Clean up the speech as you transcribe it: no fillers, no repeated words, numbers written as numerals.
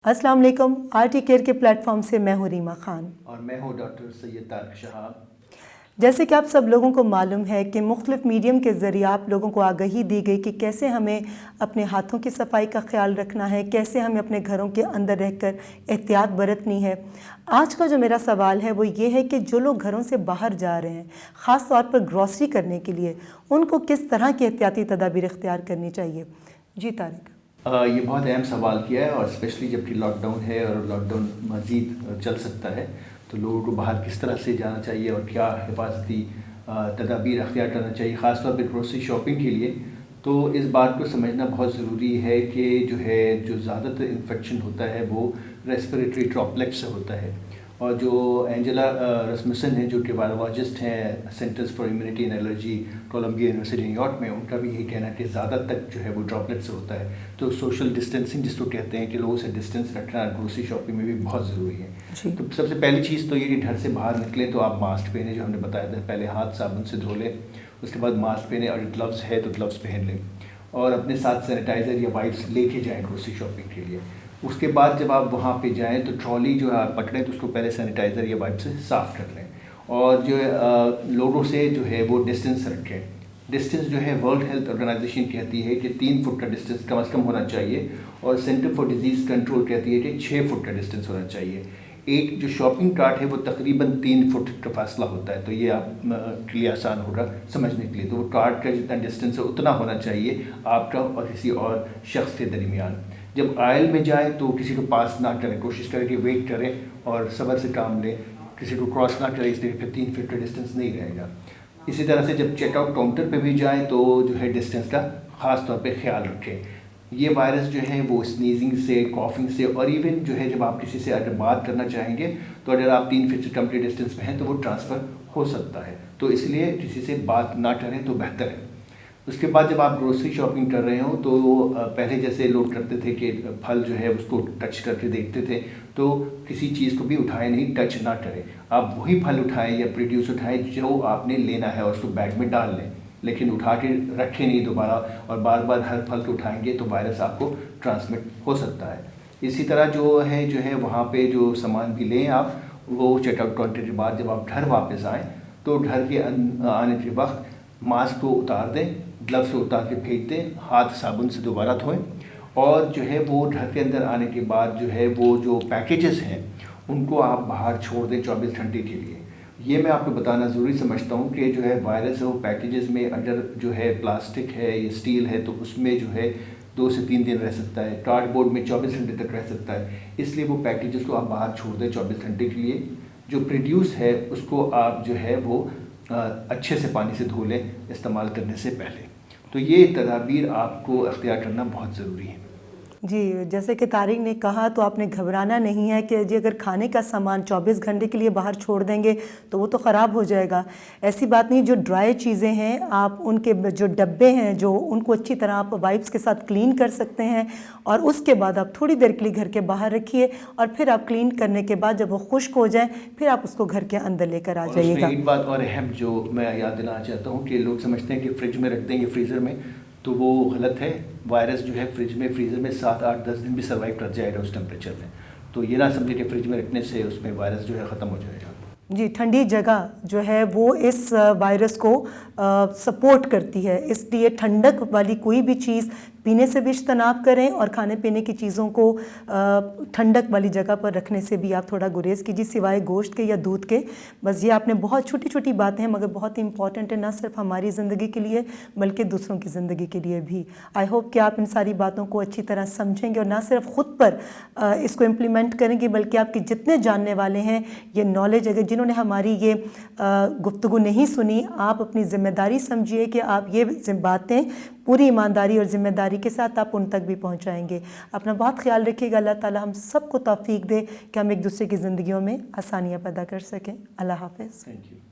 अस्सलाम वालेकुम। RT care के प्लेटफॉर्म से मैं हूँ रीमा खान और मैं हूँ डॉक्टर सैयद तारिक शहाब। जैसे कि आप सब लोगों को मालूम है कि मुख्तलिफ़ मीडियम के ज़रिए आप लोगों को आगाही दी गई कि कैसे हमें अपने हाथों की सफाई का ख्याल रखना है, कैसे हमें अपने घरों के अंदर रहकर एहतियात बरतनी है। आज का जो मेरा सवाल है वो ये है कि जो लोग घरों से बाहर जा रहे हैं, ख़ास तौर पर ग्रॉसरी करने के लिए, उनको किस तरह की एहतियाती तदाबीर इख्तियार करनी चाहिए। जी तारिक। ये बहुत अहम सवाल किया है और स्पेशली जबकि लॉकडाउन है और लॉकडाउन मज़ीद चल सकता है, तो लोगों को बाहर किस तरह से जाना चाहिए और क्या हिफाजती तदाबीर अख्तियार करना चाहिए, ख़ास तौर पर ग्रोसरी शॉपिंग के लिए। तो इस बात को समझना बहुत ज़रूरी है कि जो ज़्यादातर इन्फेक्शन होता है वो रेस्पिरेटरी ड्रॉपलेट से होता है। और जो एंजेला रस्मुसन हैं, जो कि वायरोलॉजिस्ट हैं centres for immunity and allergy Columbia University New York में, उनका भी यही कहना है कि ज़्यादा तक जो है वो ड्रॉपलेट से होता है। तो सोशल डिस्टेंसिंग जिसको कहते हैं कि लोगों से डिस्टेंस रखना ग्रोसरी शॉपिंग में भी बहुत ज़रूरी है। तो सबसे पहली चीज़ तो ये कि घर से बाहर निकलें तो आप मास्क पहने, जो हमने बताया था, पहले हाथ साबुन से धो लें, उसके बाद मास्क पहने, और ग्लव्स है तो ग्लव्स पहन लें, और अपने साथ सैनिटाइज़र या वाइप्स लेके जाएँ ग्रोसरी शॉपिंग के लिए। उसके बाद जब आप वहाँ पे जाएँ तो ट्रॉली जो आप पकड़ें तो उसको पहले सैनिटाइज़र या वाइप से साफ़ कर लें, और जो लोगों से जो है वो डिस्टेंस रखें। डिस्टेंस जो है वर्ल्ड हेल्थ ऑर्गेनाइजेशन कहती है कि 3 फुट का डिस्टेंस कम से कम होना चाहिए, और सेंटर फॉर डिजीज़ कंट्रोल कहती है कि 6 फुट का डिस्टेंस होना चाहिए। एक जो शॉपिंग कार्ट है वो तकरीबन 3 फुट का फासला होता है, तो ये आप के लिए आसान होगा समझने के लिए। तो वो कार्ट का जितना डिस्टेंस है उतना होना चाहिए आपका और किसी और शख्स के दरमियान। जब आयल में जाए तो किसी को पास ना करें, कोशिश करें कि वेट करें और सब्र से काम लें, किसी को क्रॉस ना करें, इसलिए फिर 3 फीट का डिस्टेंस नहीं रहेगा। इसी तरह से जब चेकआउट काउंटर पे भी जाएं तो जो है डिस्टेंस का ख़ास तौर पे ख्याल रखें। ये वायरस जो है वो स्नीजिंग से, कॉफिंग से, और इवन जो है जब आप किसी से अगर बात करना चाहेंगे तो अगर आप 3 फीट से कम के डिस्टेंस में हैं तो वो ट्रांसफ़र हो सकता है। तो इसलिए किसी से बात ना करें तो बेहतर है। उसके बाद जब आप ग्रोसरी शॉपिंग कर रहे हो तो पहले जैसे लोग करते थे कि फल जो है उसको टच करके देखते थे, तो किसी चीज़ को भी उठाएं नहीं, टच ना करें। आप वही फल उठाएं या प्रोड्यूस उठाएं जो आपने लेना है और उसको बैग में डाल लें, लेकिन उठा के रखें नहीं दोबारा, और बार बार हर फल को उठाएंगे तो वायरस आपको ट्रांसमिट हो सकता है। इसी तरह जो है वहाँ पे जो सामान भी लें आप, वो चेकआउट काउंटर के बाद जब आप घर वापस आएँ तो घर के आने के वक्त मास्क को उतार दें, ग्लव्स को उतार के फेंक दें, हाथ साबुन से दोबारा धोएं, और जो है वो घर के अंदर आने के बाद जो है वो जो पैकेजेस हैं उनको आप बाहर छोड़ दें 24 घंटे के लिए। ये मैं आपको बताना ज़रूरी समझता हूँ कि जो है वायरस है वो पैकेजेस में अगर जो है प्लास्टिक है या स्टील है तो उसमें जो है 2 से 3 दिन रह सकता है, कार्डबोर्ड में 24 घंटे तक रह सकता है। इसलिए वो पैकेजेस को आप बाहर छोड़ दें 24 घंटे के लिए। जो प्रोड्यूस है उसको आप जो है वो अच्छे से पानी से धो लें इस्तेमाल करने से पहले। तो ये तदाबीर आपको अख्तियार करना बहुत ज़रूरी है। जी, जैसे कि तारिक ने कहा, तो आपने घबराना नहीं है कि जी अगर खाने का सामान 24 घंटे के लिए बाहर छोड़ देंगे तो वो तो ख़राब हो जाएगा। ऐसी बात नहीं, जो ड्राई चीज़ें हैं आप उनके जो डब्बे हैं जो उनको अच्छी तरह आप वाइप्स के साथ क्लीन कर सकते हैं, और उसके बाद आप थोड़ी देर के लिए घर के बाहर रखिए, और फिर आप क्लीन करने के बाद जब वो खुश्क हो जाए फिर आप उसको घर के अंदर लेकर आ जाइएगा। एक बात और अहम जो मैं याद दिलाना चाहता हूँ कि लोग समझते हैं कि फ्रिज में रख देंगे, फ्रीज़र में, तो वो गलत है। वायरस जो है फ्रिज में, फ्रीज़र में 7, 8, 10 दिन भी सर्वाइव कर जाएगा उस टेम्परेचर में। तो ये ना समझे कि फ्रिज में रखने से उसमें वायरस जो है ख़त्म हो जाएगा। जी, ठंडी जगह जो है वो इस वायरस को सपोर्ट करती है, इसलिए ठंडक वाली कोई भी चीज़ पीने से भी इज्तनाब करें, और खाने पीने की चीज़ों को ठंडक वाली जगह पर रखने से भी आप थोड़ा गुरेज कीजिए, सिवाय गोश्त के या दूध के। बस ये आपने बहुत छोटी छोटी बातें हैं मगर बहुत इंपॉर्टेंट है, ना सिर्फ हमारी ज़िंदगी के लिए बल्कि दूसरों की ज़िंदगी के लिए भी। आई होप कि आप इन सारी बातों को अच्छी तरह समझेंगे और ना सिर्फ ख़ुद पर इसको इम्प्लीमेंट करेंगे, बल्कि आपके जितने जानने वाले हैं ये नॉलेज, अगर जिन्होंने हमारी ये गुफ्तगू नहीं सुनी, आप अपनी ज़िम्मेदारी समझिए कि आप ये बातें पूरी ईमानदारी और ज़िम्मेदारी के साथ आप उन तक भी पहुंचाएंगे। अपना बहुत ख्याल रखिएगा। अल्लाह ताला हम सबको तौफीक दे कि हम एक दूसरे की ज़िंदगियों में आसानियाँ पैदा कर सकें। अल्लाह हाफ़िज़। Thank you.